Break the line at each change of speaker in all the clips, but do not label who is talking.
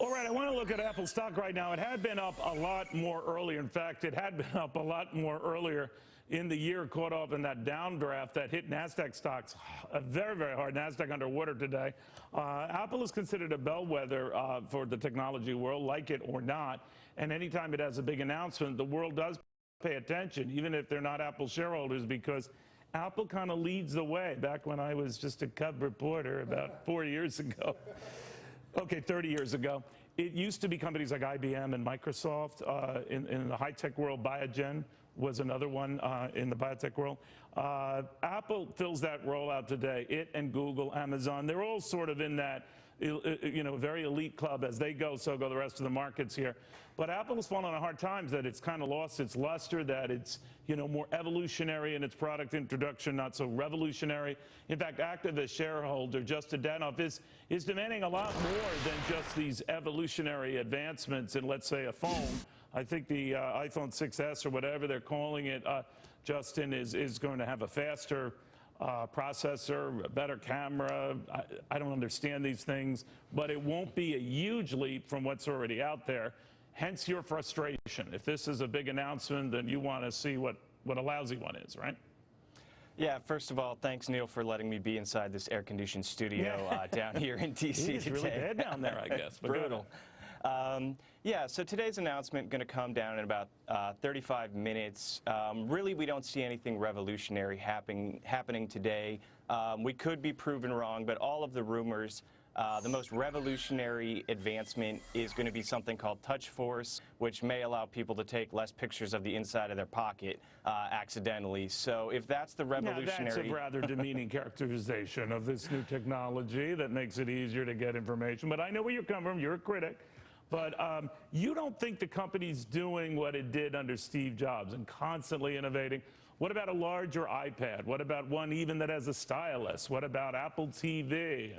All right, I want to look at Apple stock right now. It had been up a lot more earlier. In fact, it had been up a lot more earlier in the year, caught off in that downdraft that hit NASDAQ stocks very, very hard. NASDAQ underwater today. Apple is considered a bellwether for the technology world, like it or not. And anytime it has a big announcement, the world does pay attention, even if they're not Apple shareholders, because Apple kind of leads the way. Back when I was just a cub reporter about 4 years ago. Okay, 30 years ago. It used to be companies like IBM and Microsoft. In the high-tech world, Biogen was another one in the biotech world. Apple fills that role out today. It and Google, Amazon, they're all sort of in that very elite club. As they go, so go the rest of the markets here. But Apple has fallen on hard times, that it's kind of lost its luster, that it's more evolutionary in its product introduction, not so revolutionary. In fact, activist shareholder Justin Danhof is demanding a lot more than just these evolutionary advancements in, let's say, a phone. I think the iPhone 6S or whatever they're calling it, Justin, is going to have a faster processor, a better camera. I don't understand these things, but it won't be a huge leap from what's already out there. Hence your frustration. If this is a big announcement, then you want to see what a lousy one is, right? Yeah,
first of all, thanks, Neil, for letting me be inside this air-conditioned studio down here in D.C.
It's really bad down there, I guess.
Brutal. So today's announcement going to come down in about 35 minutes. Really, we don't see anything revolutionary happening today. We could be proven wrong, but all of the rumors, the most revolutionary advancement is going to be something called Touch Force, which may allow people to take less pictures of the inside of their pocket accidentally. So if that's the revolutionary...
Now, that's a rather demeaning characterization of this new technology that makes it easier to get information. But I know where you're coming from. You're a critic. But you don't think the company's doing what it did under Steve Jobs and constantly innovating? What about a larger iPad? What about one even that has a stylus? What about Apple TV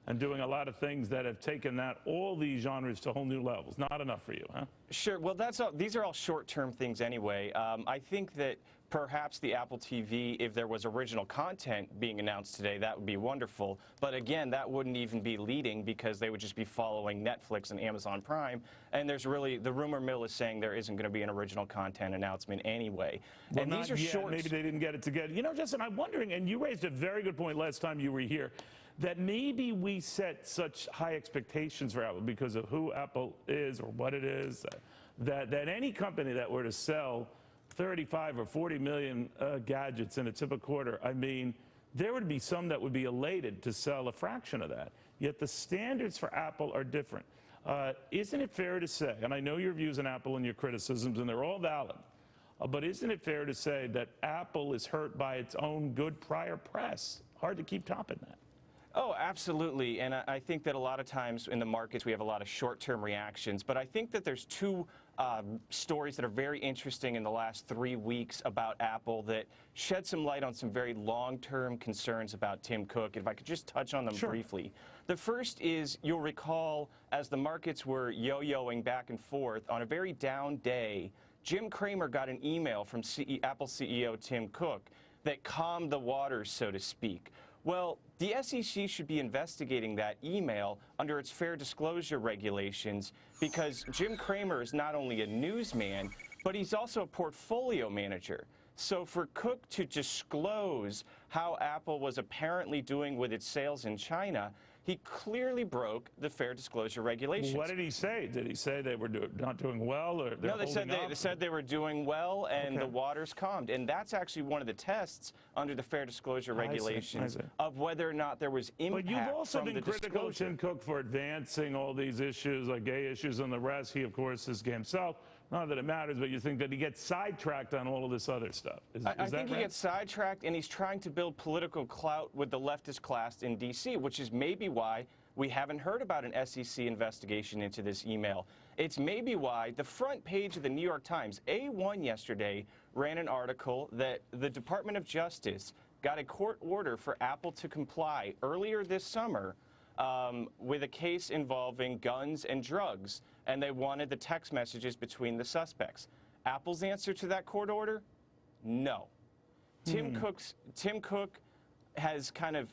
and doing a lot of things that have taken all these genres to whole new levels? Not enough for you, huh?
Sure. Well, these are all short-term things anyway. I think that perhaps the Apple TV, if there was original content being announced today, that would be wonderful. But again, that wouldn't even be leading, because they would just be following Netflix and Amazon Prime. And there's really, the rumor mill is saying there isn't going to be an original content announcement anyway.
Well, and these are short. Maybe they didn't get it together. Justin, I'm wondering, and you raised a very good point last time you were here, that maybe we set such high expectations for Apple because of who Apple is or what it is, that any company that were to sell 35 or 40 million gadgets in a typical quarter, I mean, there would be some that would be elated to sell a fraction of that. Yet the standards for Apple are different. Isn't it fair to say, and I know your views on Apple and your criticisms, and they're all valid, but isn't it fair to say that Apple is hurt by its own good prior press? Hard to keep topping that.
Oh, absolutely. And I think that a lot of times in the markets we have a lot of short-term reactions. But I think that there's two stories that are very interesting in the last 3 weeks about Apple that shed some light on some very long-term concerns about Tim Cook. If I could just touch on them briefly. The first is, you'll recall, as the markets were yo-yoing back and forth, on a very down day, Jim Cramer got an email from Apple CEO Tim Cook that calmed the waters, so to speak. Well, the SEC should be investigating that email under its fair disclosure regulations, because Jim Cramer is not only a newsman, but he's also a portfolio manager. So for Cook to disclose how Apple was apparently doing with its sales in China, he clearly broke the fair disclosure regulations.
Well, what did he say? Did he say they were not doing well, or they're
No, they said they were doing well, and the waters calmed. And that's actually one of the tests under the fair disclosure regulations of whether or not there was impact.
But you've also been critical of Tim Cook for advancing all these issues, like gay issues and the rest. He, of course, is gay himself. Not that it matters, but you think that he gets sidetracked on all of this other stuff.
I think he gets sidetracked, and he's trying to build political clout with the leftist class in D.C., which is maybe why we haven't heard about an SEC investigation into this email. It's maybe why the front page of the New York Times, A1 yesterday, ran an article that the Department of Justice got a court order for Apple to comply earlier this summer with a case involving guns and drugs, and they wanted the text messages between the suspects. Apple's answer to that court order? No. Tim Cook has kind of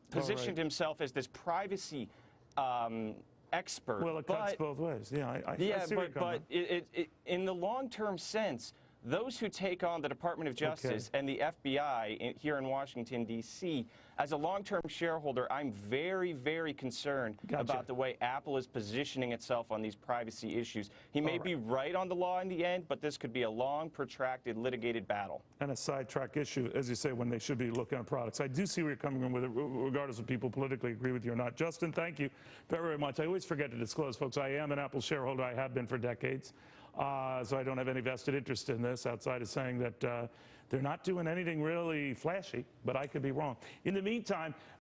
positioned himself as this privacy expert.
Well, it cuts both ways. Yeah, I
Yeah,
see where you're coming
but in the long-term sense, those who take on the Department of Justice and the FBI here in Washington, D.C., as a long-term shareholder, I'm very, very concerned about the way Apple is positioning itself on these privacy issues. He may be right on the law in the end, but this could be a long, protracted, litigated battle.
And a sidetrack issue, as you say, when they should be looking at products. I do see where you're coming from with it, regardless of people politically agree with you or not. Justin, thank you very, very much. I always forget to disclose, folks, I am an Apple shareholder. I have been for decades. So I don't have any vested interest in this outside of saying that they're not doing anything really flashy, but I could be wrong. In the meantime,